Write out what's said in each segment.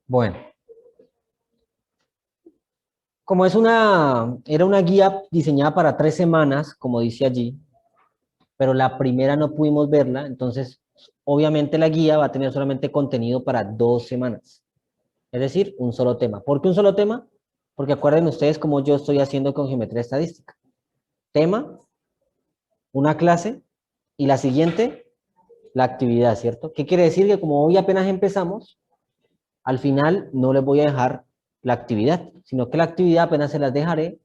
Bueno, como era una guía diseñada para 3 semanas, como dice allí, pero la primera no pudimos verla, entonces obviamente la guía va a tener solamente contenido para 2 semanas. Es decir, un solo tema. ¿Por qué un solo tema? Porque acuerden ustedes como yo estoy haciendo con geometría estadística. Tema, una clase, y la siguiente, la actividad, ¿cierto? ¿Qué quiere decir? Que como hoy apenas empezamos, al final no les voy a dejar la actividad, sino que la actividad apenas se las dejaré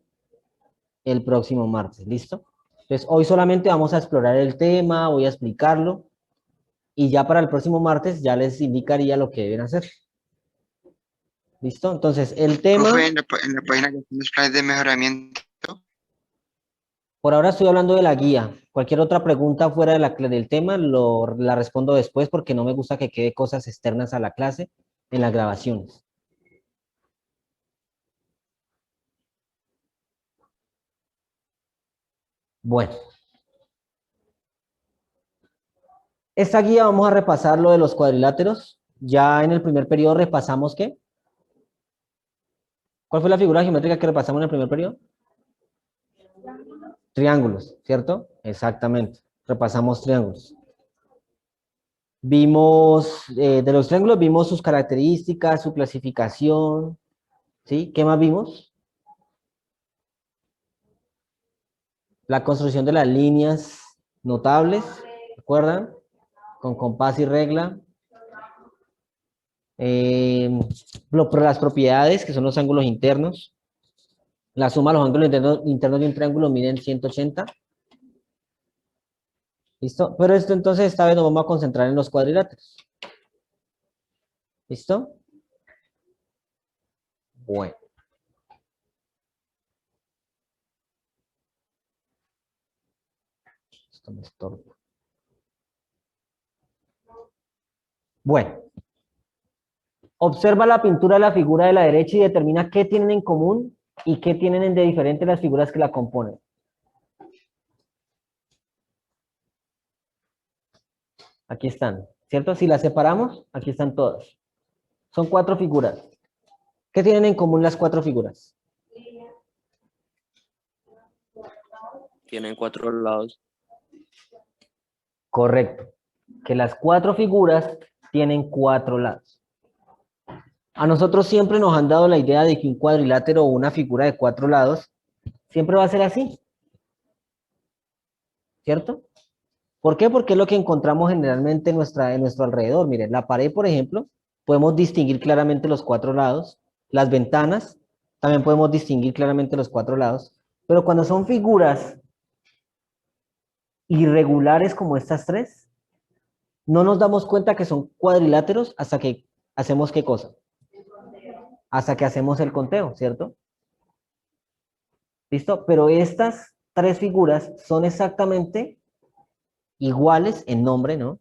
el próximo martes, ¿listo? Entonces, hoy solamente vamos a explorar el tema, voy a explicarlo, y ya para el próximo martes ya les indicaría lo que deben hacer. ¿Listo? Entonces, el Profe, tema, en la página que tienes planes de mejoramiento, por ahora estoy hablando de la guía. Cualquier otra pregunta fuera del tema, la respondo después porque no me gusta que quede cosas externas a la clase en las grabaciones. Bueno, esta guía vamos a repasar lo de los cuadriláteros. Ya en el primer periodo repasamos ¿qué? ¿Cuál fue la figura geométrica que repasamos en el primer periodo? Triángulos, ¿cierto? Exactamente. Repasamos triángulos. Vimos, de los triángulos vimos sus características, su clasificación, ¿sí? ¿Qué más vimos? La construcción de las líneas notables, ¿recuerdan? Con compás y regla. Eh, las propiedades, que son los ángulos internos. La suma de los ángulos internos de un triángulo miden 180. ¿Listo? Pero esto entonces esta vez nos vamos a concentrar en los cuadriláteros. ¿Listo? Bueno. Esto me estorba. Bueno. Observa la pintura de la figura de la derecha y determina qué tienen en común y qué tienen de diferente las figuras que la componen. Aquí están, ¿cierto? Si las separamos, aquí están todas. Son 4 figuras. ¿Qué tienen en común las 4 figuras? Tienen 4 lados. Correcto. Que las 4 figuras tienen 4 lados. A nosotros siempre nos han dado la idea de que un cuadrilátero o una figura de 4 lados siempre va a ser así. ¿Cierto? ¿Por qué? Porque es lo que encontramos generalmente en nuestro alrededor. Miren, la pared, por ejemplo, podemos distinguir claramente los 4 lados. Las ventanas, también podemos distinguir claramente los 4 lados. Pero cuando son figuras irregulares como estas 3, no nos damos cuenta que son cuadriláteros hasta que hacemos ¿qué cosa? Hasta que hacemos el conteo, ¿cierto? ¿Listo? Pero estas 3 figuras son exactamente iguales en nombre, ¿no?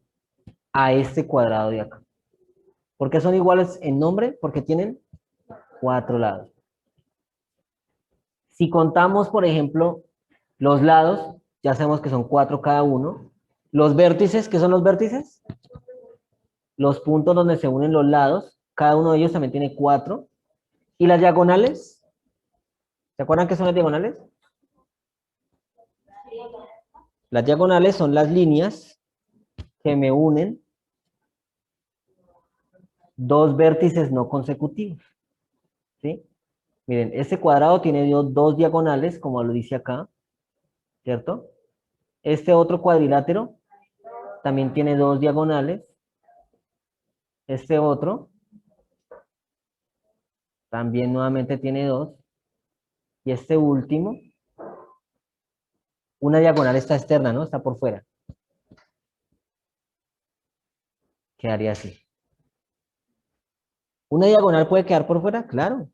A este cuadrado de acá. ¿Por qué son iguales en nombre? Porque tienen 4 lados. Si contamos, por ejemplo, los lados, ya sabemos que son 4 cada uno. Los vértices, ¿qué son los vértices? Los puntos donde se unen los lados, cada uno de ellos también tiene 4. ¿Y las diagonales? ¿Se acuerdan qué son las diagonales? Las diagonales son las líneas que me unen 2 vértices no consecutivos. ¿Sí? Miren, este cuadrado tiene 2 diagonales, como lo dice acá, ¿cierto? Este otro cuadrilátero también tiene 2 diagonales. Este otro también nuevamente tiene 2. Y este último, una diagonal está externa, ¿no? Está por fuera. Quedaría así. ¿Una diagonal puede quedar por fuera? Claro.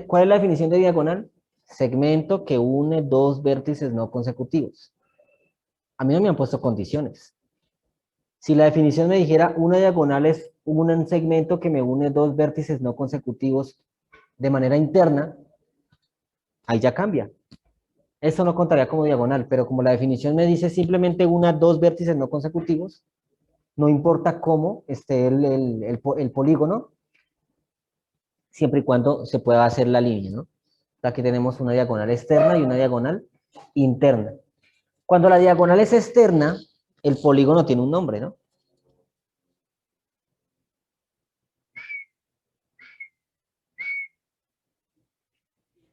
¿Cuál es la definición de diagonal? Segmento que une 2 vértices no consecutivos. A mí no me han puesto condiciones. Si la definición me dijera una diagonal es un segmento que me une 2 vértices no consecutivos de manera interna, ahí ya cambia. Eso no contaría como diagonal, pero como la definición me dice simplemente una 2 vértices no consecutivos, no importa cómo esté el polígono, siempre y cuando se pueda hacer la línea, ¿no? Aquí tenemos una diagonal externa y una diagonal interna. Cuando la diagonal es externa, el polígono tiene un nombre, ¿no?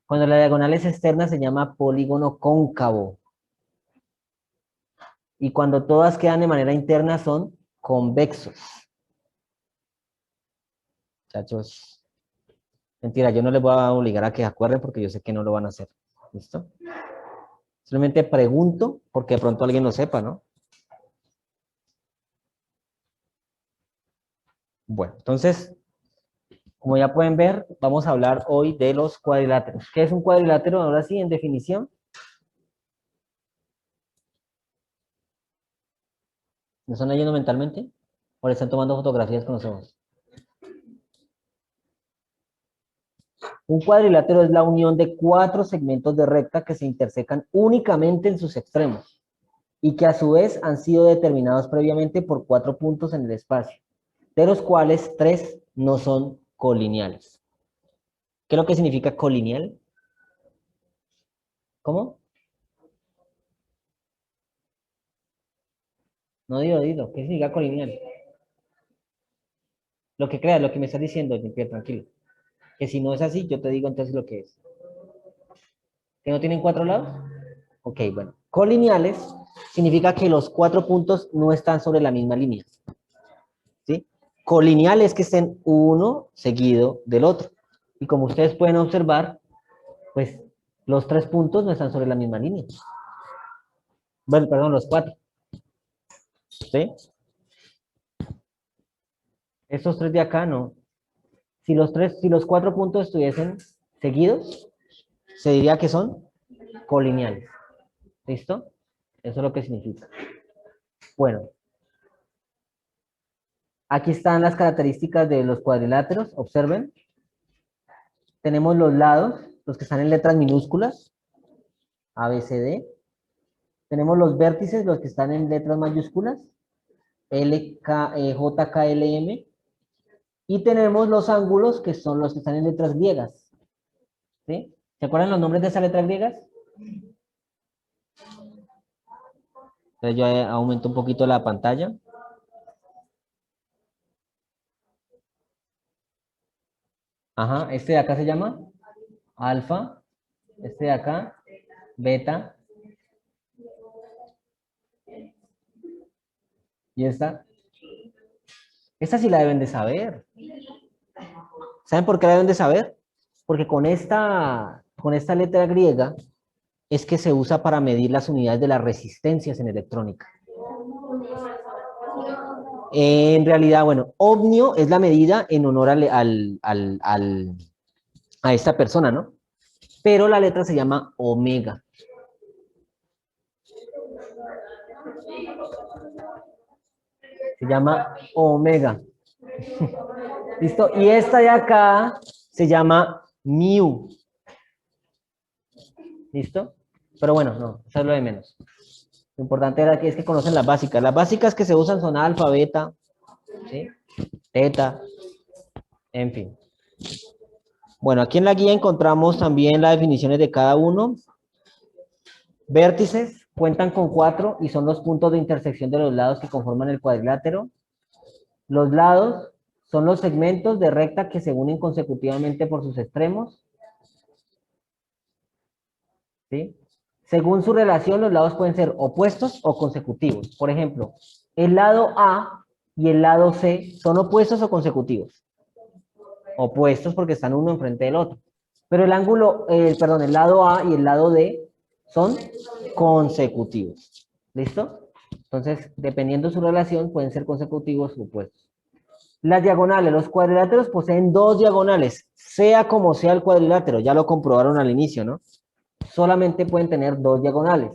Cuando la diagonal es externa se llama polígono cóncavo. Y cuando todas quedan de manera interna son convexos. Muchachos, mentira, yo no les voy a obligar a que se acuerden porque yo sé que no lo van a hacer. ¿Listo? Simplemente pregunto porque de pronto alguien lo sepa, ¿no? Bueno, entonces, como ya pueden ver, vamos a hablar hoy de los cuadriláteros. ¿Qué es un cuadrilátero? Ahora sí, en definición. ¿Me están leyendo mentalmente? ¿O le están tomando fotografías con los ojos? Un cuadrilátero es la unión de 4 segmentos de recta que se intersecan únicamente en sus extremos y que a su vez han sido determinados previamente por 4 puntos en el espacio, de los cuales 3 no son colineales. ¿Qué es lo que significa colineal? ¿Cómo? No digo, ¿qué significa colineal? Lo que creas, lo que me estás diciendo, Jean-Pierre, tranquilo. Que si no es así, yo te digo entonces lo que es. ¿Que no tienen 4 lados? Ok, bueno. Colineales significa que los 4 puntos no están sobre la misma línea. ¿Sí? Colineal es que estén uno seguido del otro. Y como ustedes pueden observar, pues los 3 puntos no están sobre la misma línea. Bueno, perdón, los 4. ¿Sí? Estos 3 de acá no. Si los 4 puntos estuviesen seguidos, se diría que son colineales. ¿Listo? Eso es lo que significa. Bueno, aquí están las características de los cuadriláteros. Observen. Tenemos los lados, los que están en letras minúsculas, A, B, C, D. Tenemos los vértices, los que están en letras mayúsculas, L, K, J, K, L, M. Y tenemos los ángulos, que son los que están en letras griegas. ¿Sí? ¿Se acuerdan los nombres de esas letras griegas? Entonces yo aumento un poquito la pantalla. Ajá, este de acá se llama alfa, este de acá, beta, y esta sí la deben de saber. ¿Saben por qué la deben de saber? Porque con esta letra griega es que se usa para medir las unidades de las resistencias en electrónica. En realidad, bueno, ohmio es la medida en honor a esta persona, ¿no? Pero la letra se llama omega. Se llama omega. ¿Listo? Y esta de acá se llama mu. ¿Listo? Pero bueno, no, eso es lo de menos. Lo importante era que es que conocen las básicas. Las básicas que se usan son alfa, beta, ¿sí? Teta, en fin. Bueno, aquí en la guía encontramos también las definiciones de cada uno. Vértices cuentan con 4 y son los puntos de intersección de los lados que conforman el cuadrilátero. Los lados son los segmentos de recta que se unen consecutivamente por sus extremos. ¿Sí? Según su relación, los lados pueden ser opuestos o consecutivos. Por ejemplo, el lado A y el lado C son opuestos o consecutivos. Opuestos porque están uno enfrente del otro. Pero el lado A y el lado D son consecutivos. ¿Listo? Entonces, dependiendo de su relación, pueden ser consecutivos o opuestos. Las diagonales, los cuadriláteros poseen 2 diagonales, sea como sea el cuadrilátero, ya lo comprobaron al inicio, ¿no? Solamente pueden tener 2 diagonales.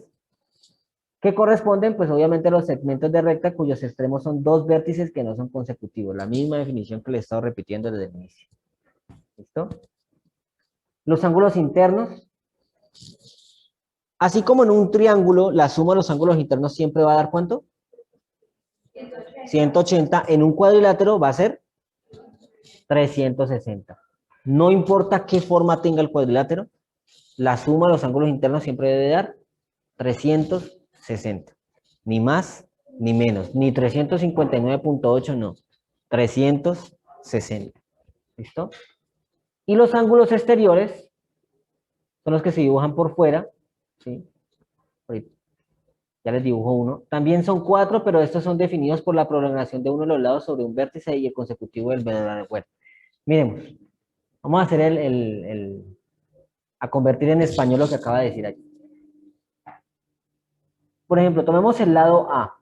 ¿Qué corresponden? Pues obviamente a los segmentos de recta cuyos extremos son 2 vértices que no son consecutivos. La misma definición que le he estado repitiendo desde el inicio. ¿Listo? Los ángulos internos. Así como en un triángulo, la suma de los ángulos internos siempre va a dar ¿cuánto? 180 en un cuadrilátero va a ser 360. No importa qué forma tenga el cuadrilátero, la suma de los ángulos internos siempre debe dar 360. Ni más ni menos. Ni 359.8, no. 360. ¿Listo? Y los ángulos exteriores son los que se dibujan por fuera. ¿Sí? Ya les dibujo uno. También son 4, pero estos son definidos por la prolongación de uno de los lados sobre un vértice y el consecutivo del mediano. Bueno, miremos. Vamos a hacer a convertir en español lo que acaba de decir allí. Por ejemplo, tomemos el lado A.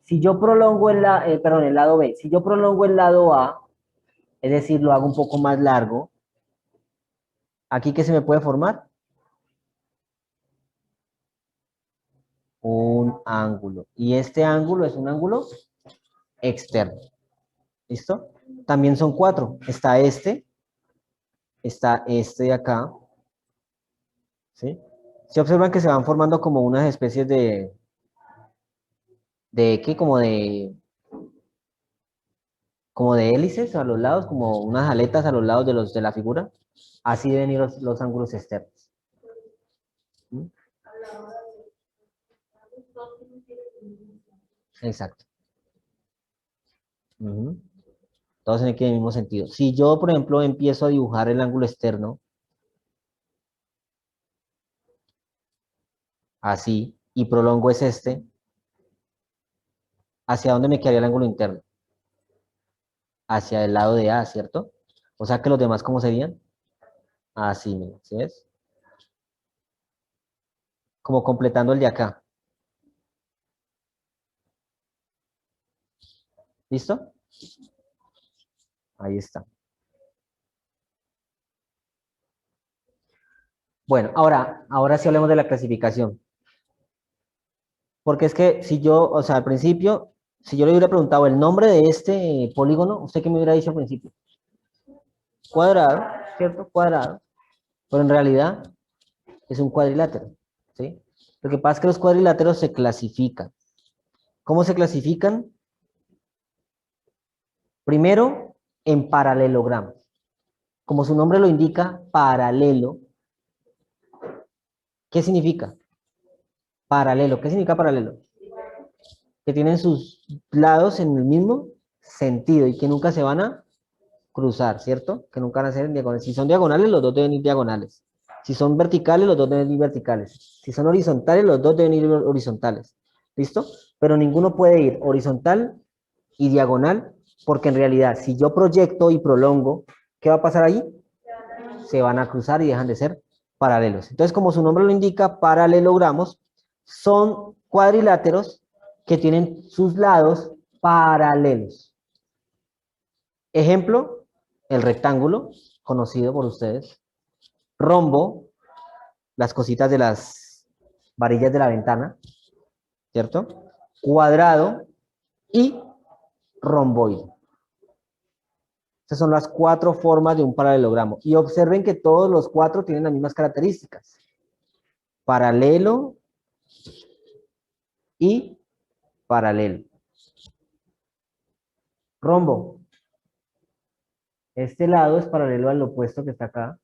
Si yo prolongo el lado B. Si yo prolongo el lado A, es decir, lo hago un poco más largo, ¿aquí qué se me puede formar? Un ángulo. Y este ángulo es un ángulo externo. ¿Listo? También son 4. Está este de acá. ¿Sí? Se observan que se van formando como unas especies ¿qué? Como de hélices a los lados, como unas aletas a los lados de la figura. Así deben ir los ángulos externos. ¿Mm? Exacto. Todos tienen que ir en el mismo sentido. Si yo, por ejemplo, empiezo a dibujar el ángulo externo, así, y prolongo es este, ¿hacia dónde me quedaría el ángulo interno? Hacia el lado de A, ¿cierto? O sea que los demás, ¿cómo serían? Así, mira, ¿sí ves? Como completando el de acá. ¿Listo? Ahí está. Bueno, ahora sí hablemos de la clasificación. Porque es que si yo, o sea, al principio, si yo le hubiera preguntado el nombre de este polígono, ¿usted qué me hubiera dicho al principio? Cuadrado, ¿cierto? Cuadrado. Pero en realidad es un cuadrilátero, ¿sí? Lo que pasa es que los cuadriláteros se clasifican. ¿Cómo se clasifican? Primero, en paralelogramos. Como su nombre lo indica, paralelo. ¿Qué significa? Paralelo. ¿Qué significa paralelo? Que tienen sus lados en el mismo sentido y que nunca se van a cruzar, ¿cierto? Que nunca van a ser en diagonales. Si son diagonales, los dos deben ir diagonales. Si son verticales, los dos deben ir verticales. Si son horizontales, los dos deben ir horizontales. ¿Listo? Pero ninguno puede ir horizontal y diagonal, porque en realidad, si yo proyecto y prolongo, ¿qué va a pasar ahí? Se van a cruzar y dejan de ser paralelos. Entonces, como su nombre lo indica, paralelogramos son cuadriláteros que tienen sus lados paralelos. Ejemplo, el rectángulo, conocido por ustedes. Rombo, las cositas de las varillas de la ventana, ¿cierto? Cuadrado y romboide. Estas son las 4 formas de un paralelogramo. Y observen que todos los 4 tienen las mismas características. Paralelo y paralelo. Rombo. Este lado es paralelo al opuesto que está acá.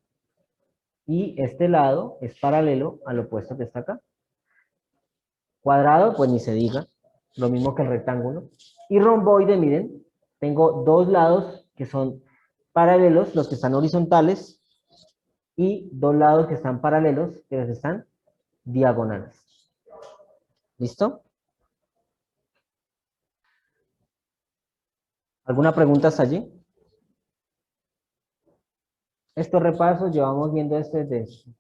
Y este lado es paralelo al opuesto que está acá. Cuadrado, pues ni se diga. Lo mismo que el rectángulo. Y romboide, miren, tengo dos lados que son paralelos, los que están horizontales, y dos lados que están paralelos, que están diagonales. ¿Listo? ¿Alguna pregunta hasta allí? Estos repasos llevamos viendo este desde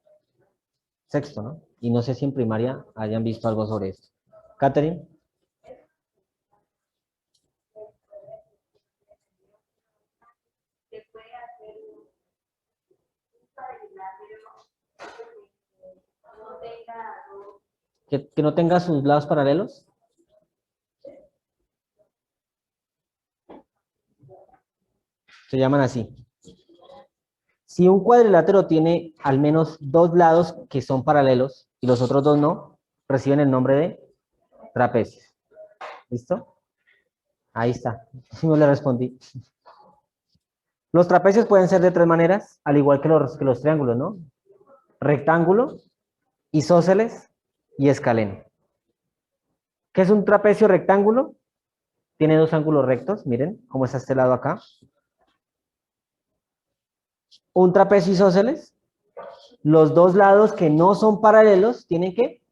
sexto, ¿no? Y no sé si en primaria hayan visto algo sobre esto. Catherine. ¿Que no tenga sus lados paralelos? Se llaman así. Si un cuadrilátero tiene al menos dos lados que son paralelos y los otros dos no, reciben el nombre de trapecio. ¿Listo? Ahí está. No le respondí. Los trapecios pueden ser de tres maneras, al igual que los triángulos, ¿no? Rectángulo, isósceles y escaleno. ¿Qué es un trapecio rectángulo? Tiene dos ángulos rectos, miren cómo está este lado acá. Un trapecio isósceles, los dos lados que no son paralelos tienen que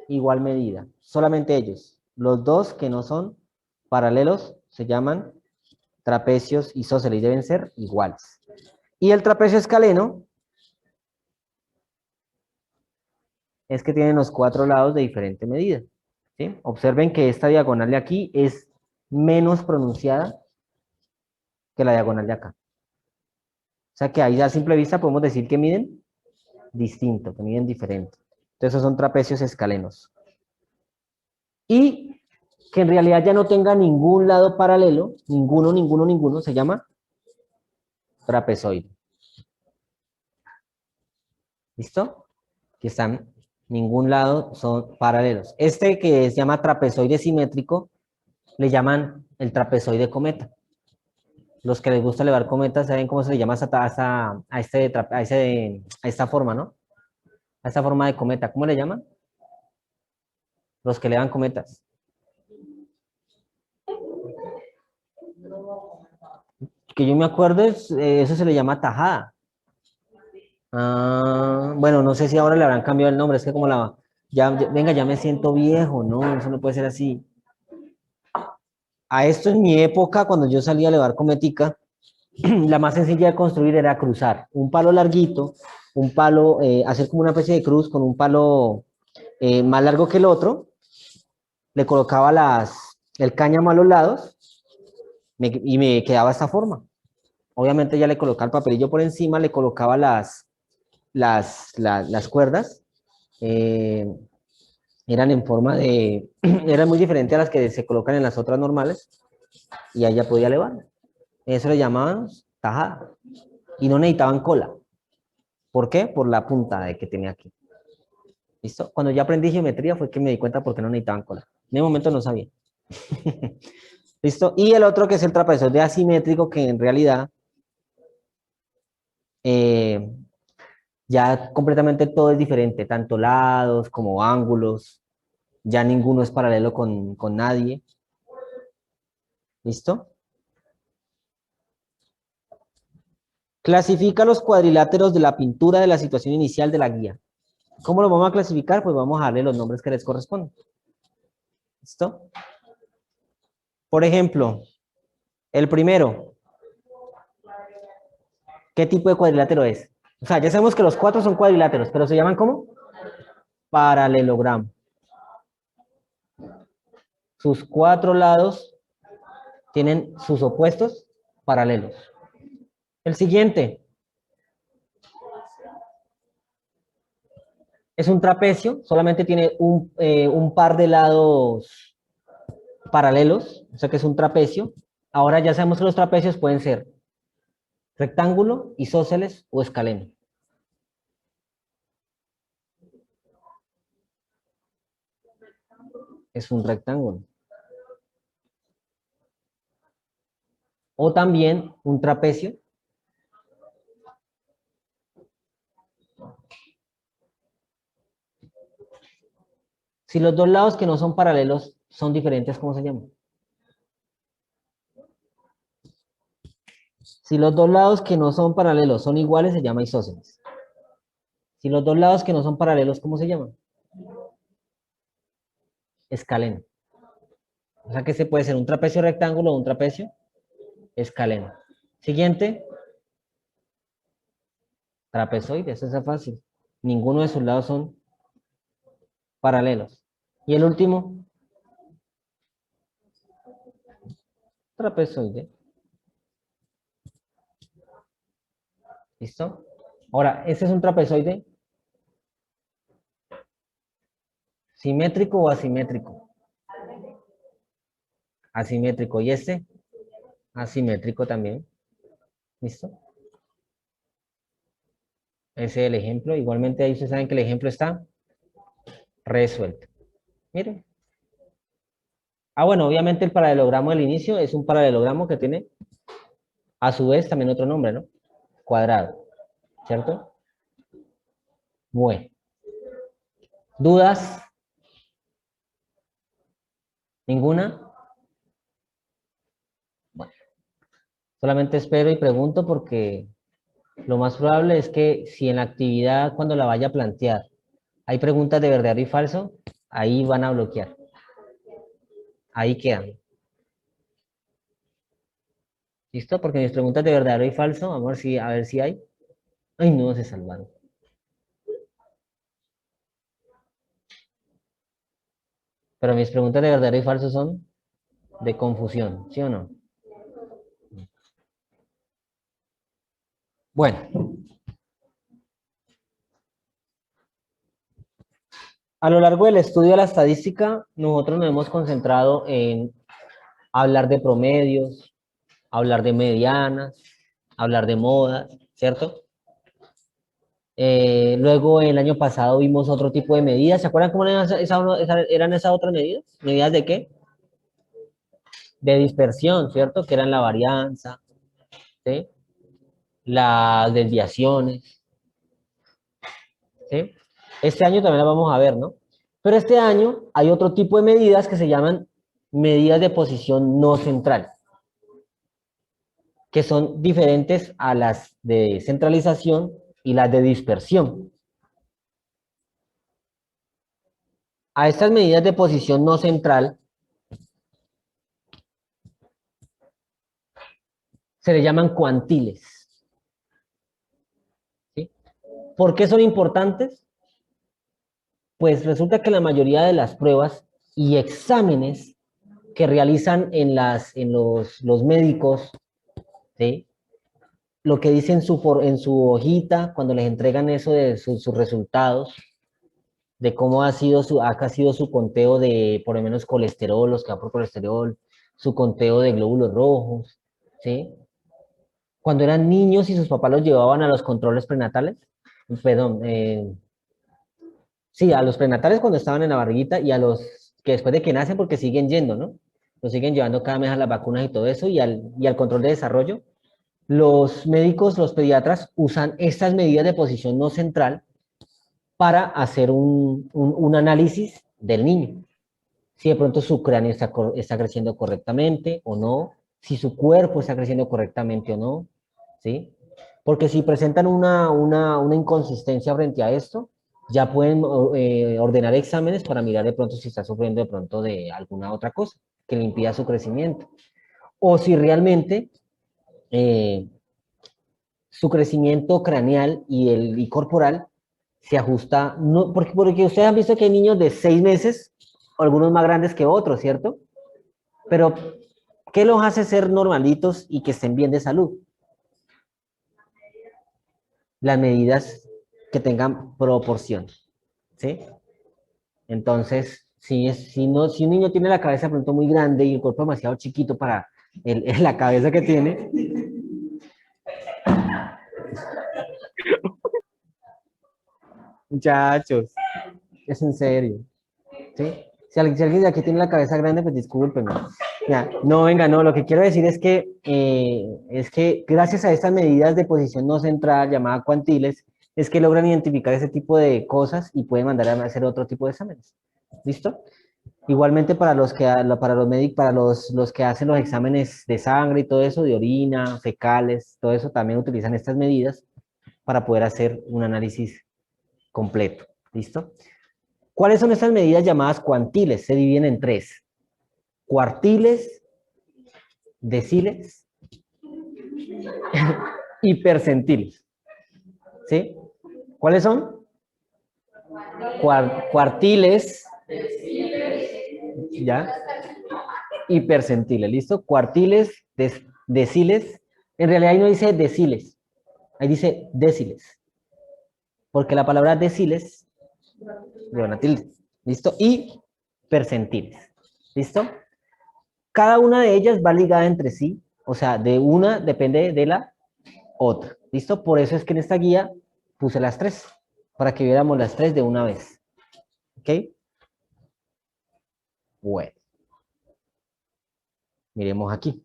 igual medida, solamente ellos. Los dos que no son paralelos se llaman trapecios isósceles y deben ser iguales. Y el trapecio escaleno es que tienen los cuatro lados de diferente medida. ¿Sí? Observen que esta diagonal de aquí es menos pronunciada que la diagonal de acá. O sea que ahí a simple vista podemos decir que miden distinto, que miden diferente. Entonces esos son trapecios escalenos. Y que en realidad ya no tenga ningún lado paralelo, ninguno, se llama trapezoide. ¿Listo? Que están, ningún lado son paralelos. Este que se llama trapezoide simétrico, le llaman el trapezoide cometa. Los que les gusta elevar cometas saben cómo se le llama a esta forma, ¿no? A esta forma de cometa. ¿Cómo le llaman? Los que elevan cometas. Que yo me acuerdo, eso se le llama tajada. Ah, bueno, no sé si ahora le habrán cambiado el nombre, es que como venga, ya me siento viejo, no, eso no puede ser así. A esto en mi época, cuando yo salía a elevar cometica, la más sencilla de construir era cruzar un palo larguito, un palo, hacer como una especie de cruz con un palo más largo que el otro, le colocaba el cáñamo a los lados y me quedaba esta forma. Obviamente ya le colocaba el papelillo por encima, le colocaba las cuerdas, eh, eran en forma de, eran muy diferentes a las que se colocan en las otras normales, y ahí ya podía elevar. Eso le llamaban tajada. Y no necesitaban cola. ¿Por qué? Por la punta de que tenía aquí. ¿Listo? Cuando ya aprendí geometría fue que me di cuenta por qué no necesitaban cola. En el momento no sabía. ¿Listo? Y el otro que es el trapezoide asimétrico, que en realidad eh, ya completamente todo es diferente, tanto lados como ángulos, ya ninguno es paralelo con nadie. ¿Listo? Clasifica los cuadriláteros de la pintura de la situación inicial de la guía. ¿Cómo los vamos a clasificar? Pues vamos a darle los nombres que les corresponden. ¿Listo? Por ejemplo, el primero, ¿qué tipo de cuadrilátero es? O sea, ya sabemos que los cuatro son cuadriláteros, pero se llaman ¿cómo? Paralelogramo. Sus cuatro lados tienen sus opuestos paralelos. El siguiente es un trapecio, solamente tiene un par de lados paralelos, o sea que es un trapecio. Ahora ya sabemos que los trapecios pueden ser rectángulo, isósceles o escaleno. Es un rectángulo. O también un trapecio. Si los dos lados que no son paralelos son diferentes, ¿cómo se llama? Si los dos lados que no son paralelos son iguales, se llama isósceles. Si los dos lados que no son paralelos, ¿cómo se llama? Escaleno. O sea que se puede ser un trapecio rectángulo o un trapecio escaleno. Siguiente. Trapezoide, eso es fácil. Ninguno de sus lados son paralelos. Y el último, trapezoide. ¿Listo? Ahora, ¿este es un trapezoide simétrico o asimétrico? Asimétrico. ¿Y este? Asimétrico también. ¿Listo? Ese es el ejemplo. Igualmente ahí ustedes saben que el ejemplo está resuelto. Miren. Ah, bueno, obviamente el paralelogramo del inicio es un paralelogramo que tiene, a su vez, también otro nombre, ¿no? Cuadrado, ¿cierto? Bueno. ¿Dudas? ¿Ninguna? Bueno, solamente espero y pregunto porque lo más probable es que si en la actividad, cuando la vaya a plantear, hay preguntas de verdadero y falso, ahí van a bloquear. Ahí quedan. ¿Listo? Porque mis preguntas de verdadero y falso, a ver si hay. Ay, no, se salvaron. Pero mis preguntas de verdadero y falso son de confusión, ¿sí o no? Bueno, a lo largo del estudio de la estadística, nosotros nos hemos concentrado en hablar de promedios, hablar de medianas, hablar de modas, ¿cierto? Luego, el año pasado vimos otro tipo de medidas. ¿Se acuerdan cómo eran esas otras medidas? ¿Medidas de qué? De dispersión, ¿cierto? Que eran la varianza, ¿sí? Las desviaciones, ¿sí? Este año también las vamos a ver, ¿no? Pero este año hay otro tipo de medidas que se llaman medidas de posición no central, que son diferentes a las de centralización y las de dispersión. A estas medidas de posición no central se le llaman cuantiles. ¿Sí? ¿Por qué son importantes? Pues resulta que la mayoría de las pruebas y exámenes que realizan en los médicos, ¿sí? Lo que dicen en su hojita, cuando les entregan eso de sus resultados, de cómo ha sido su conteo de, por lo menos, colesterol, los que va por colesterol, su conteo de glóbulos rojos, ¿sí? Cuando eran niños y sus papás los llevaban a los controles prenatales, perdón, sí, a los prenatales cuando estaban en la barriguita y a los que después de que nacen porque siguen yendo, ¿no? Los siguen llevando cada mes a las vacunas y todo eso y al control de desarrollo. Los médicos, los pediatras usan estas medidas de posición no central para hacer un análisis del niño. Si de pronto su cráneo está creciendo correctamente o no, si su cuerpo está creciendo correctamente o no, ¿sí? Porque si presentan una inconsistencia frente a esto, ya pueden ordenar exámenes para mirar de pronto si está sufriendo de pronto de alguna otra cosa que le impida su crecimiento. O si realmente eh, su crecimiento craneal y corporal se ajusta, no, porque ustedes han visto que hay niños de 6 meses, algunos más grandes que otros, ¿cierto? Pero, ¿qué los hace ser normalitos y que estén bien de salud? Las medidas que tengan proporción, ¿sí? Entonces, si un niño tiene la cabeza de pronto muy grande y el cuerpo demasiado chiquito para la cabeza que tiene, muchachos, es en serio, ¿sí? Si alguien de aquí tiene la cabeza grande, pues discúlpenme. Ya, no, venga, no, lo que quiero decir es que gracias a estas medidas de posición no central, llamadas cuantiles, es que logran identificar ese tipo de cosas y pueden mandar a hacer otro tipo de exámenes. ¿Listo? Igualmente para para los médicos, para los que hacen los exámenes de sangre y todo eso, de orina, fecales, todo eso, también utilizan estas medidas para poder hacer un análisis completo. ¿Listo? ¿Cuáles son estas medidas llamadas cuantiles? Se dividen en tres: cuartiles, deciles y percentiles. ¿Sí? ¿Cuáles son? Cuartiles, ¿ya? Y percentiles, ¿listo? Cuartiles, deciles. En realidad ahí no dice deciles, ahí dice déciles. Porque la palabra deciles lleva una tilde. ¿Listo? Y percentiles. ¿Listo? Cada una de ellas va ligada entre sí, o sea, de una depende de la otra. ¿Listo? Por eso es que en esta guía puse las tres, para que viéramos las tres de una vez. ¿Ok? Bueno. Miremos aquí.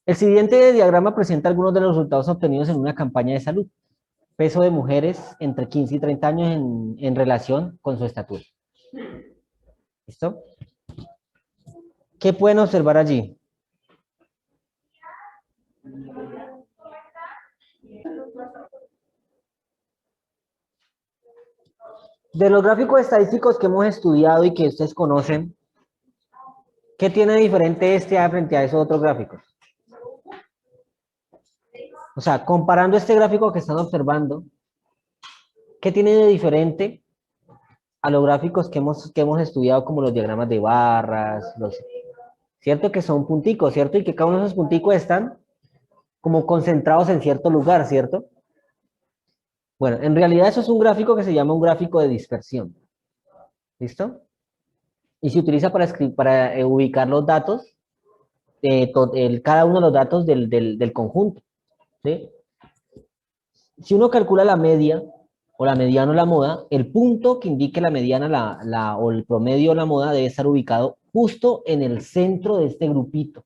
El siguiente diagrama presenta algunos de los resultados obtenidos en una campaña de salud. Peso de mujeres entre 15 y 30 años en relación con su estatura. ¿Listo? ¿Qué pueden observar allí? De los gráficos estadísticos que hemos estudiado y que ustedes conocen, ¿qué tiene de diferente este frente a esos otros gráficos? O sea, comparando este gráfico que están observando, ¿qué tiene de diferente a los gráficos que hemos estudiado como los diagramas de barras, ¿cierto? Que son punticos, ¿cierto? Y que cada uno de esos punticos están como concentrados en cierto lugar, ¿cierto? Bueno, en realidad eso es un gráfico que se llama un gráfico de dispersión. ¿Listo? Y se utiliza para ubicar los datos, cada uno de los datos del conjunto. ¿Sí? Si uno calcula la media, o la mediana o la moda, el punto que indique la mediana o el promedio o la moda debe estar ubicado justo en el centro de este grupito.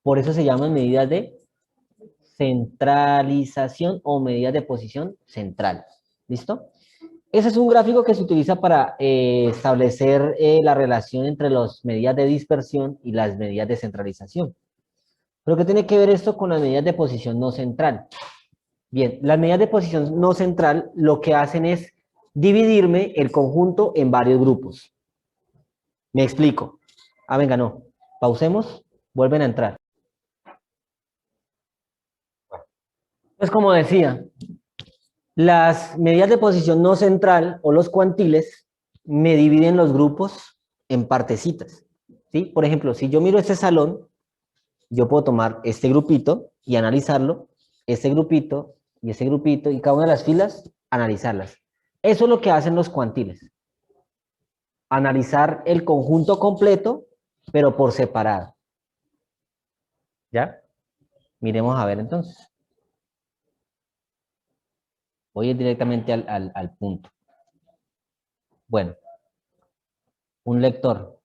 Por eso se llaman medidas de centralización o medidas de posición central. ¿Listo? Ese es un gráfico que se utiliza para establecer la relación entre las medidas de dispersión y las medidas de centralización. ¿Pero qué tiene que ver esto con las medidas de posición no central? Bien, las medidas de posición no central lo que hacen es dividirme el conjunto en varios grupos. Me explico. Ah, venga, no. Pausemos, vuelven a entrar. Pues como decía, las medidas de posición no central o los cuantiles me dividen los grupos en partecitas. ¿Sí? Por ejemplo, si yo miro este salón, yo puedo tomar este grupito y analizarlo, este grupito y este grupito, y cada una de las filas, analizarlas. Eso es lo que hacen los cuantiles. Analizar el conjunto completo, pero por separado. ¿Ya? Miremos a ver entonces. Voy a ir directamente al punto. Bueno, un lector.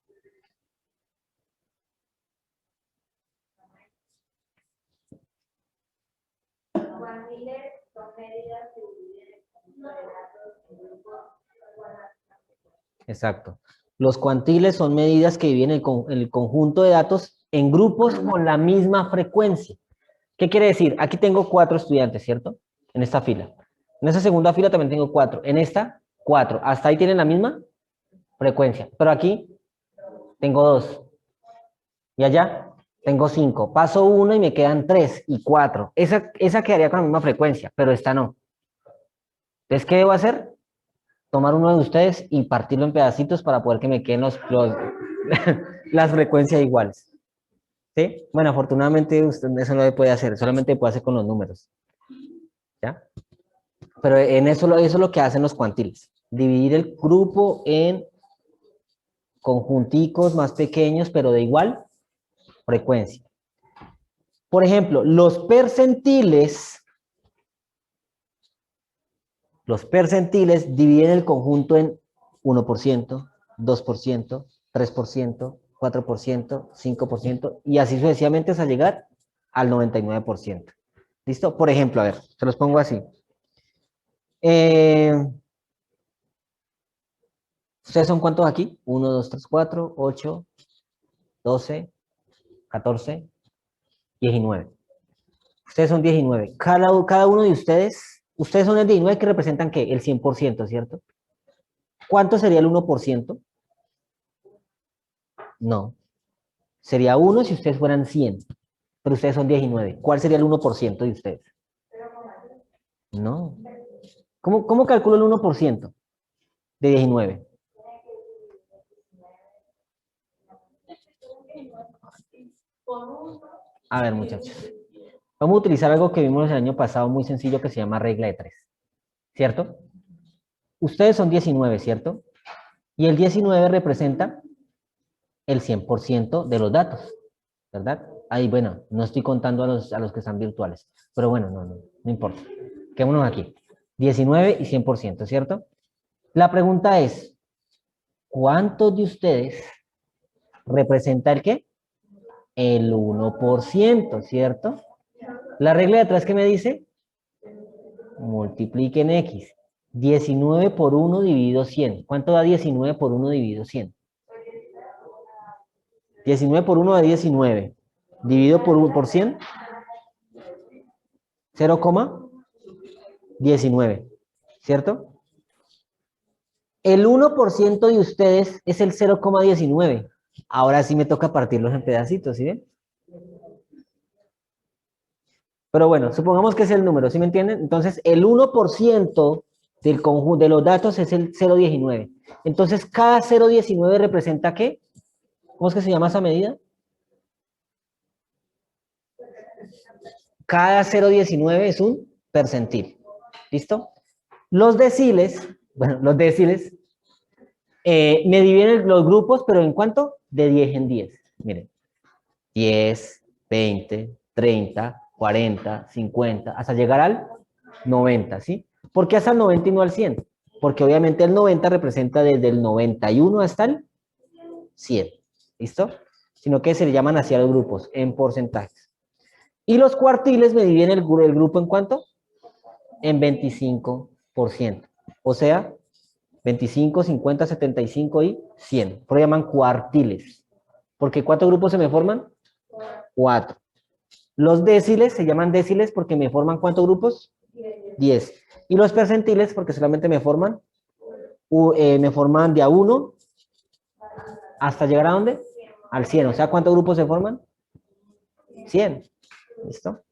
Exacto. Los cuantiles son medidas que dividen el conjunto de datos en grupos con la misma frecuencia. ¿Qué quiere decir? Aquí tengo 4 estudiantes, ¿cierto? En esta fila. En esta segunda fila también tengo 4. En esta, 4. Hasta ahí tienen la misma frecuencia. Pero aquí tengo 2. Y allá tengo 5. Paso 1 y me quedan 3 y 4. Esa quedaría con la misma frecuencia, pero esta no. Entonces, ¿qué debo hacer? Tomar uno de ustedes y partirlo en pedacitos para poder que me queden las frecuencias iguales. ¿Sí? Bueno, afortunadamente usted eso no lo puede hacer, solamente puede hacer con los números. ¿Ya? Pero en eso es lo que hacen los cuantiles. Dividir el grupo en conjunticos más pequeños, pero de igual frecuencia. Por ejemplo, los percentiles dividen el conjunto en 1%, 2%, 3%, 4%, 5%, y así sucesivamente hasta llegar al 99%. ¿Listo? Por ejemplo, a ver, se los pongo así. ¿Ustedes son cuántos aquí? 1, 2, 3, 4, 8, 12, 14, 19. Ustedes son 19. Cada uno de ustedes son el 19 que representan ¿qué? El 100%, ¿cierto? ¿Cuánto sería el 1%? No. Sería 1 si ustedes fueran 100. Pero ustedes son 19. ¿Cuál sería el 1% de ustedes? No. ¿Cómo calculo el 1% de 19? A ver, muchachos. Vamos a utilizar algo que vimos el año pasado muy sencillo que se llama regla de 3. ¿Cierto? Ustedes son 19, ¿cierto? Y el 19 representa el 100% de los datos, ¿verdad? Ahí, bueno, no estoy contando a los que están virtuales, pero bueno, no importa. Quedémonos aquí. 19 y 100%, ¿cierto? La pregunta es, ¿cuántos de ustedes representa el ¿qué? El 1%, ¿cierto? La regla de atrás, ¿qué me dice? Multipliquen X. 19 por 1 dividido 100. ¿Cuánto da 19 por 1 dividido 100? 19 por 1 da 19. Dividido por 100. 0,19. ¿Cierto? El 1% de ustedes es el 0,19. Ahora sí me toca partirlos en pedacitos, ¿sí ven? Pero bueno, supongamos que es el número, ¿sí me entienden? Entonces, el 1% del conjunto de los datos es el 0,19. Entonces, cada 0,19 representa ¿qué? ¿Cómo es que se llama esa medida? Cada 0,19 es un percentil. ¿Listo? Los deciles, bueno, los deciles, me dividen los grupos, pero ¿en cuánto? De 10 en 10. Miren, 10, 20, 30, 40, 50, hasta llegar al 90, ¿sí? ¿Por qué hasta el 90 y no al 100? Porque obviamente el 90 representa desde el 91 hasta el 100, ¿listo? Sino que se le llaman así a los grupos, en porcentajes. Y los cuartiles me dividen el grupo ¿en cuánto? En 25%. O sea, 25, 50, 75 y 100. Por eso llaman cuartiles. ¿Porque cuántos grupos se me forman? 4. Los deciles se llaman deciles porque me forman ¿cuántos grupos? 10. Y los percentiles porque solamente me forman de a 1 hasta llegar a ¿dónde? Al 100. O sea, ¿cuántos grupos se forman? 100. ¿Listo?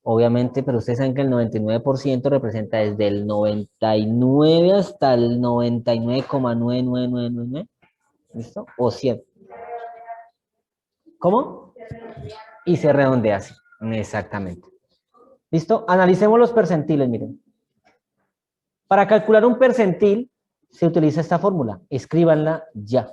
Obviamente, pero ustedes saben que el 99% representa desde el 99 hasta el 99,99999. ¿Listo? O 100. ¿Cómo? Y se redondea así. Exactamente. ¿Listo? Analicemos los percentiles, miren. Para calcular un percentil se utiliza esta fórmula. Escríbanla ya.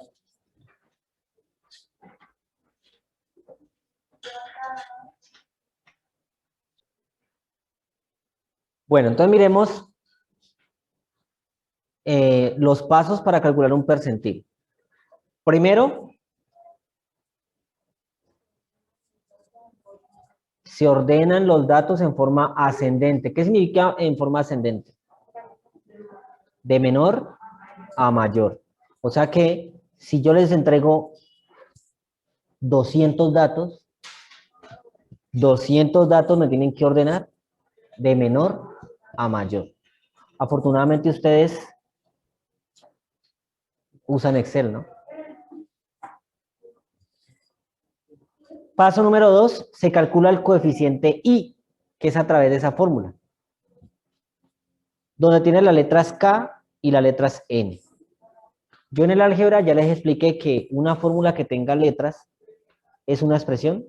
Bueno, entonces miremos los pasos para calcular un percentil. Primero, se ordenan los datos en forma ascendente. ¿Qué significa en forma ascendente? De menor a mayor. O sea que si yo les entrego 200 datos me tienen que ordenar de menor a mayor. Afortunadamente ustedes usan Excel, ¿no? Paso número 2, se calcula el coeficiente I, que es a través de esa fórmula, donde tiene las letras K y las letras N. Yo en el álgebra ya les expliqué que una fórmula que tenga letras es una expresión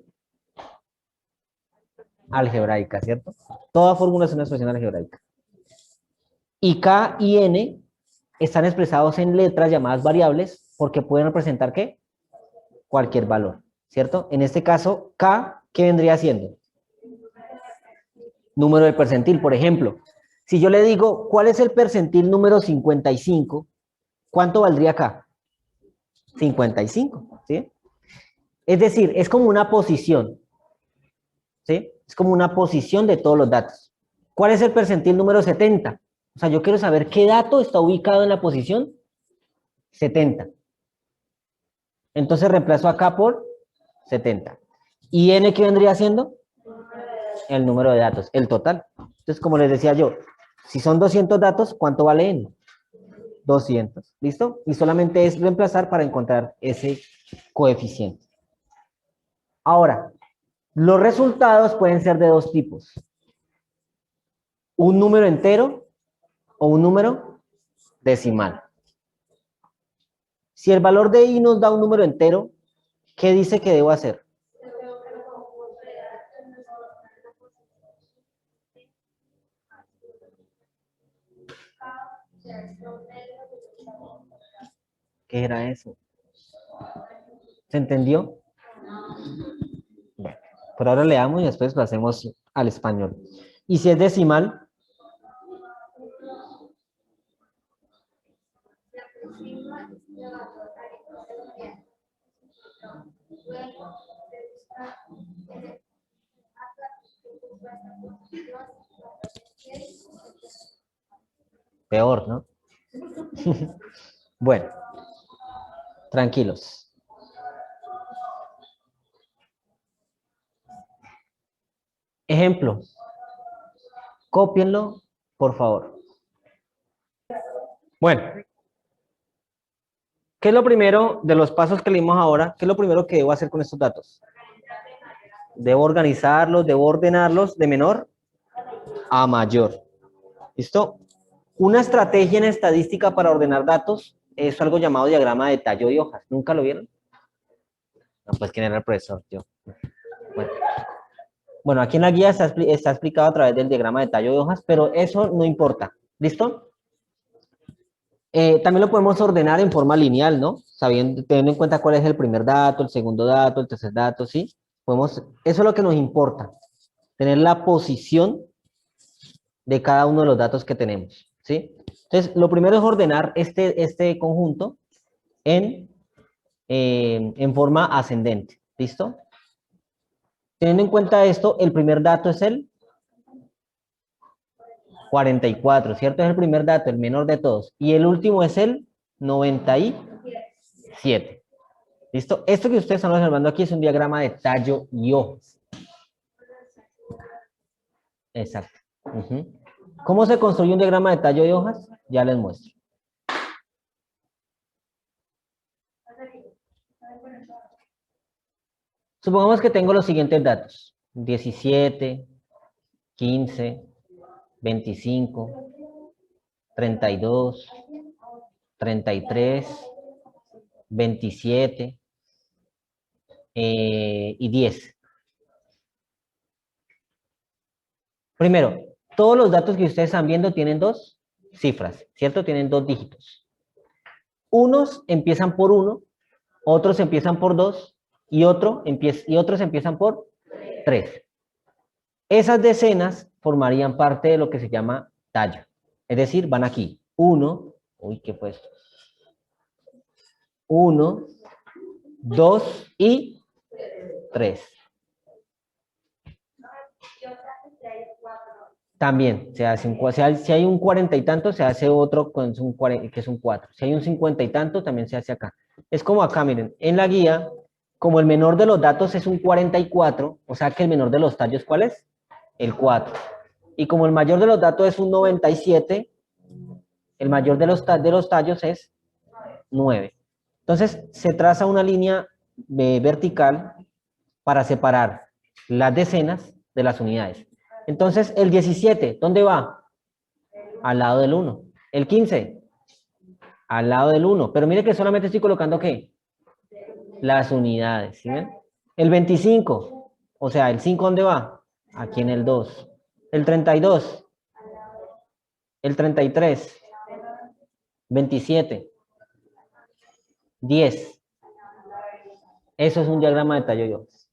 algebraica, ¿cierto? Toda fórmula es una expresión algebraica. Y K y N están expresados en letras llamadas variables porque pueden representar ¿qué? Cualquier valor, ¿cierto? En este caso, K, ¿qué vendría siendo? Número del percentil, por ejemplo. Si yo le digo, ¿cuál es el percentil número 55? ¿Cuánto valdría acá? 55, ¿sí? Es decir, es como una posición, ¿sí? Es como una posición de todos los datos. ¿Cuál es el percentil número 70? O sea, yo quiero saber qué dato está ubicado en la posición 70. Entonces reemplazo acá por 70. ¿Y N qué vendría siendo? El número de datos, el total. Entonces, como les decía yo, si son 200 datos, ¿cuánto vale N? 200. ¿Listo? Y solamente es reemplazar para encontrar ese coeficiente. Ahora, los resultados pueden ser de dos tipos. Un número entero o un número decimal. Si el valor de I nos da un número entero, ¿qué dice que debo hacer? ¿Qué era eso? ¿Se entendió? Bueno, por ahora leamos y después lo hacemos al español. Y si es decimal, Peor, ¿no? Bueno, tranquilos. Ejemplo. Cópienlo, por favor. Bueno, ¿qué es lo primero de los pasos que leímos ahora? ¿Qué es lo primero que debo hacer con estos datos? Debo organizarlos, debo ordenarlos de menor a mayor. ¿Listo? Una estrategia en estadística para ordenar datos es algo llamado diagrama de tallo y hojas. ¿Nunca lo vieron? No, pues ¿quién era el profesor? Yo. Bueno, aquí en la guía está explicado a través del diagrama de tallo de hojas, pero eso no importa. ¿Listo? También lo podemos ordenar en forma lineal, ¿no? Sabiendo, teniendo en cuenta cuál es el primer dato, el segundo dato, el tercer dato, ¿sí? Eso es lo que nos importa, tener la posición de cada uno de los datos que tenemos, ¿sí? Entonces, lo primero es ordenar este conjunto en forma ascendente, ¿listo? Teniendo en cuenta esto, el primer dato es el 44, ¿cierto? Es el primer dato, el menor de todos. Y el último es el 97. ¿Listo? Esto que ustedes están observando aquí es un diagrama de tallo y hojas. Exacto. ¿Cómo se construye un diagrama de tallo y hojas? Ya les muestro. Supongamos que tengo los siguientes datos. 17, 15, 25, 32, 33, 27 y 10. Primero, todos los datos que ustedes están viendo tienen dos cifras, ¿cierto? Tienen dos dígitos. Unos empiezan por 1, otros empiezan por 2 y otros empiezan por 3. Esas decenas formarían parte de lo que se llama tallo. Es decir, van aquí. 1, uy, ¿qué fue esto? 1, 2 y 3. También se hace si hay un 40 y tanto, se hace otro que es un 4. Si hay un 50 y tanto, también se hace acá. Es como acá, miren, en la guía, como el menor de los datos es un 44, o sea que el menor de los tallos, ¿cuál es? El 4. Y como el mayor de los datos es un 97, el mayor de los tallos es 9. Entonces, se traza una línea vertical para separar las decenas de las unidades. Entonces, el 17, ¿dónde va? Al lado del 1. El 15, al lado del 1. Pero mire que solamente estoy colocando, ¿qué? Las unidades, ¿sí ven? El 25, o sea, ¿el 5 dónde va? Aquí en el 2. El 32, el 33, 27, 10. Eso es un diagrama de tallo y hojas.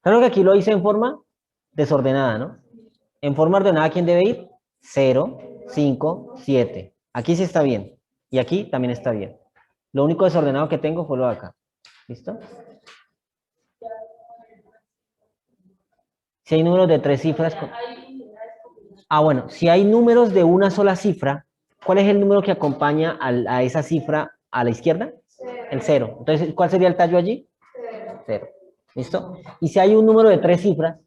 Claro que aquí lo hice en forma desordenada, ¿no? En forma ordenada, ¿quién debe ir? 0, 5, 7. Aquí sí está bien. Y aquí también está bien. Lo único desordenado que tengo fue lo de acá. ¿Listo? Si hay números de 3 cifras... bueno, si hay números de una sola cifra, ¿cuál es el número que acompaña a esa cifra a la izquierda? El 0. Entonces, ¿cuál sería el tallo allí? 0. ¿Listo? Y si hay un número de 3 cifras,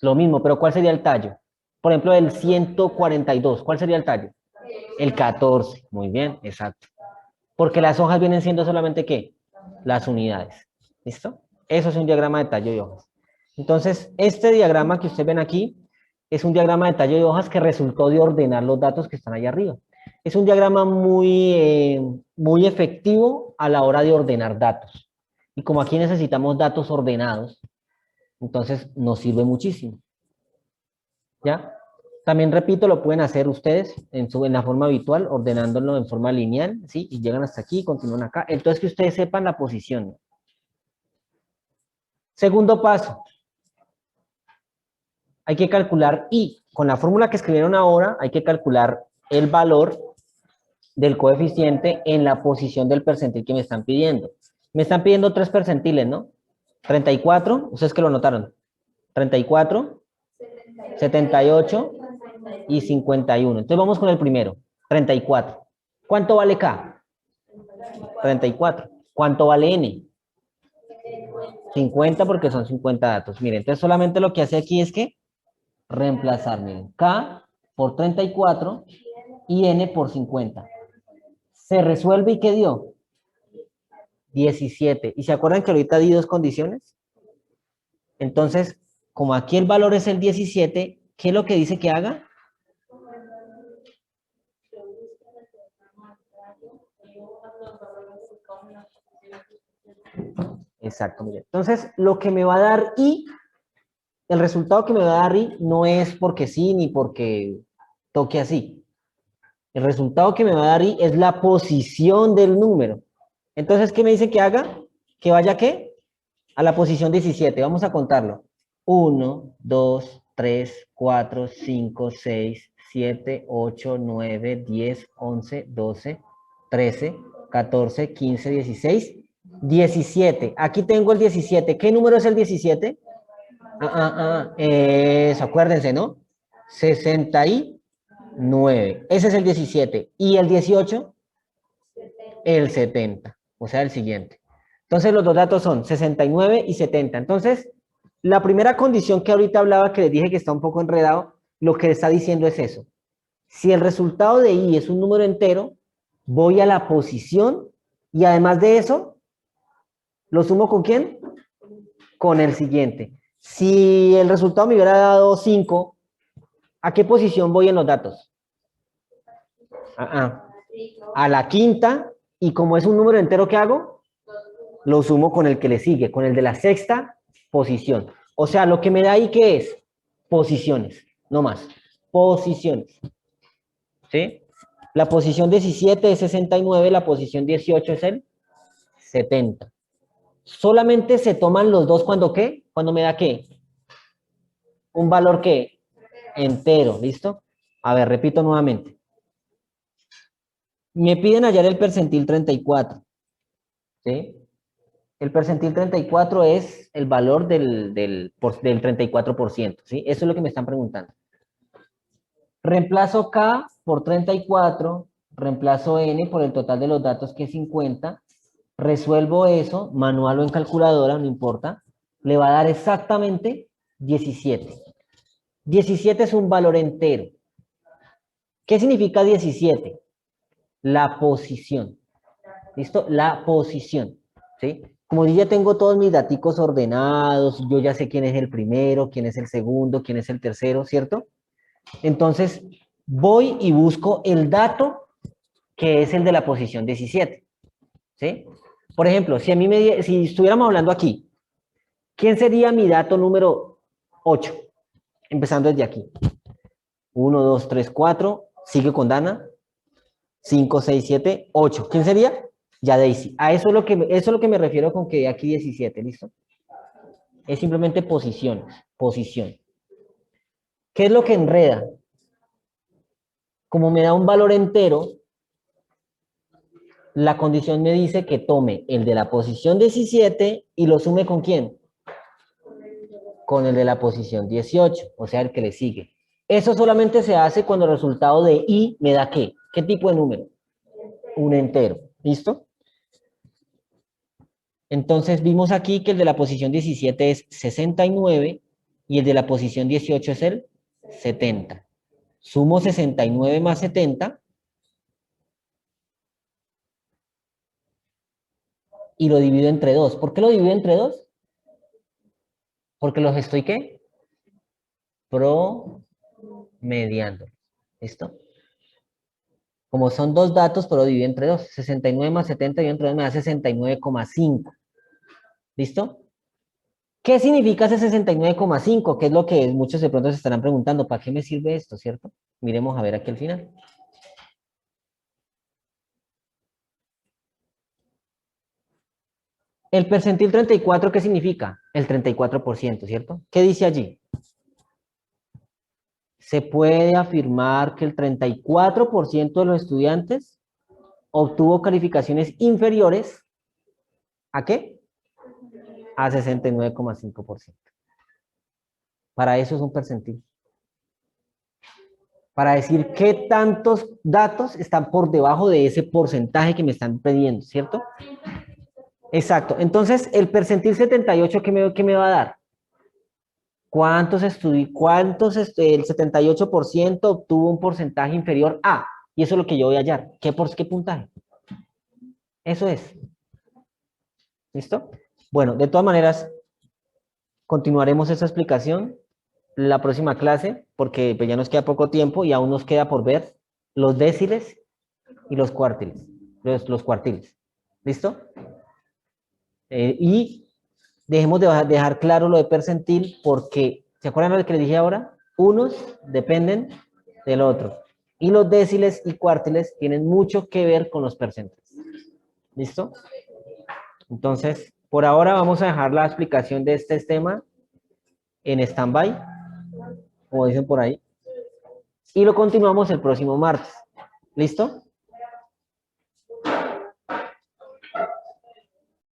lo mismo, pero ¿cuál sería el tallo? Por ejemplo, el 142, ¿cuál sería el tallo? El 14, muy bien, exacto. Porque las hojas vienen siendo solamente, ¿qué? Las unidades, ¿listo? Eso es un diagrama de tallo y hojas. Entonces, este diagrama que ustedes ven aquí es un diagrama de tallo y hojas que resultó de ordenar los datos que están ahí arriba. Es un diagrama muy efectivo a la hora de ordenar datos. Y como aquí necesitamos datos ordenados, entonces nos sirve muchísimo. ¿Ya? También repito, lo pueden hacer ustedes en la forma habitual, ordenándolo en forma lineal, ¿sí? Y llegan hasta aquí y continúan acá. Entonces, que ustedes sepan la posición. Segundo paso. Hay que calcular y con la fórmula que escribieron ahora, hay que calcular el valor del coeficiente en la posición del percentil que me están pidiendo. Me están pidiendo 3 percentiles, ¿no? 34, ustedes que lo notaron. 34, 78 y 51. Entonces vamos con el primero, 34. ¿Cuánto vale K? 34. ¿Cuánto vale N? 50 porque son 50 datos. Miren, entonces solamente lo que hace aquí es que reemplazar, miren, K por 34 y N por 50. Se resuelve y ¿qué dio? 17. ¿Y se acuerdan que ahorita di dos condiciones? Entonces, como aquí el valor es el 17, ¿qué es lo que dice que haga? Exacto, mire. Entonces, lo que me va a dar I, el resultado que me va a dar I no es porque sí ni porque toque así. El resultado que me va a dar I es la posición del número. Entonces, ¿qué me dice que haga? ¿Que vaya qué? A la posición 17. Vamos a contarlo. 1, 2, 3, 4, 5, 6, 7, 8, 9, 10, 11, 12, 13, 14, 15, 16, 17. Aquí tengo el 17. ¿Qué número es el 17? Eso, acuérdense, ¿no? 69. Ese es el 17. ¿Y el 18? El 70. O sea, el siguiente. Entonces, los dos datos son 69 y 70. Entonces, la primera condición que ahorita hablaba, que les dije que está un poco enredado, lo que está diciendo es eso. Si el resultado de I es un número entero, voy a la posición y además de eso, ¿lo sumo con quién? Con el siguiente. Si el resultado me hubiera dado 5, ¿a qué posición voy en los datos? A la quinta, y como es un número entero, ¿qué hago? Lo sumo con el que le sigue, con el de la sexta posición. O sea, lo que me da ahí, ¿qué es? Posiciones, no más. Posiciones. ¿Sí? La posición 17 es 69, la posición 18 es el 70. Solamente se toman los dos cuando ¿qué? Cuando me da ¿qué? Un valor ¿qué? Entero, ¿listo? A ver, repito nuevamente. Me piden hallar el percentil 34, ¿sí? El percentil 34 es el valor del 34%, ¿sí? Eso es lo que me están preguntando. Reemplazo K por 34, reemplazo N por el total de los datos que es 50, resuelvo eso, manual o en calculadora, no importa, le va a dar exactamente 17. 17 es un valor entero. ¿Qué significa 17? La posición. ¿Listo? La posición. ¿Sí? Como yo ya tengo todos mis daticos ordenados, yo ya sé quién es el primero, quién es el segundo, quién es el tercero, ¿cierto? Entonces, voy y busco el dato que es el de la posición 17. ¿Sí? Por ejemplo, si estuviéramos hablando aquí, ¿quién sería mi dato número 8? Empezando desde aquí. 1, 2, 3, 4. Sigue con Dana. 5, 6, 7, 8. ¿Quién sería? Ya Daisy. A eso es lo que me refiero con que aquí 17, ¿listo? Es simplemente posiciones. Posición. ¿Qué es lo que enreda? Como me da un valor entero, la condición me dice que tome el de la posición 17 y lo sume ¿con quién? Con el de la posición 18, o sea, el que le sigue. Eso solamente se hace cuando el resultado de I me da ¿qué? ¿Qué tipo de número? Un entero. ¿Listo? Entonces vimos aquí que el de la posición 17 es 69 y el de la posición 18 es el 70. Sumo 69 más 70 y lo divido entre 2. ¿Por qué lo divido entre 2? Porque los estoy ¿qué? Promediando. ¿Listo? Como son dos datos, pero lo divido entre 2. 69 más 70 y entre 2 me da 69,5. ¿Listo? ¿Qué significa ese 69,5? ¿Qué es lo que muchos de pronto se estarán preguntando? ¿Para qué me sirve esto, cierto? Miremos a ver aquí al final. El percentil 34, ¿qué significa? El 34%, ¿cierto? ¿Qué dice allí? Se puede afirmar que el 34% de los estudiantes obtuvo calificaciones inferiores ¿a qué? A 69,5%. Para eso es un percentil. Para decir qué tantos datos están por debajo de ese porcentaje que me están pidiendo, ¿cierto? Exacto. Entonces, el percentil 78, ¿qué me va a dar? ¿Cuántos el 78% obtuvo un porcentaje inferior a? Y eso es lo que yo voy a hallar. ¿Qué puntaje? Eso es. ¿Listo? Bueno, de todas maneras, continuaremos esta explicación la próxima clase, porque pues, ya nos queda poco tiempo y aún nos queda por ver los déciles y los cuartiles. Los cuartiles. ¿Listo? Y dejemos de dejar claro lo de percentil porque, ¿se acuerdan lo que les dije ahora? Unos dependen del otro. Y los déciles y cuartiles tienen mucho que ver con los percentiles. ¿Listo? Entonces, por ahora vamos a dejar la explicación de este tema en stand-by, como dicen por ahí. Y lo continuamos el próximo martes. ¿Listo?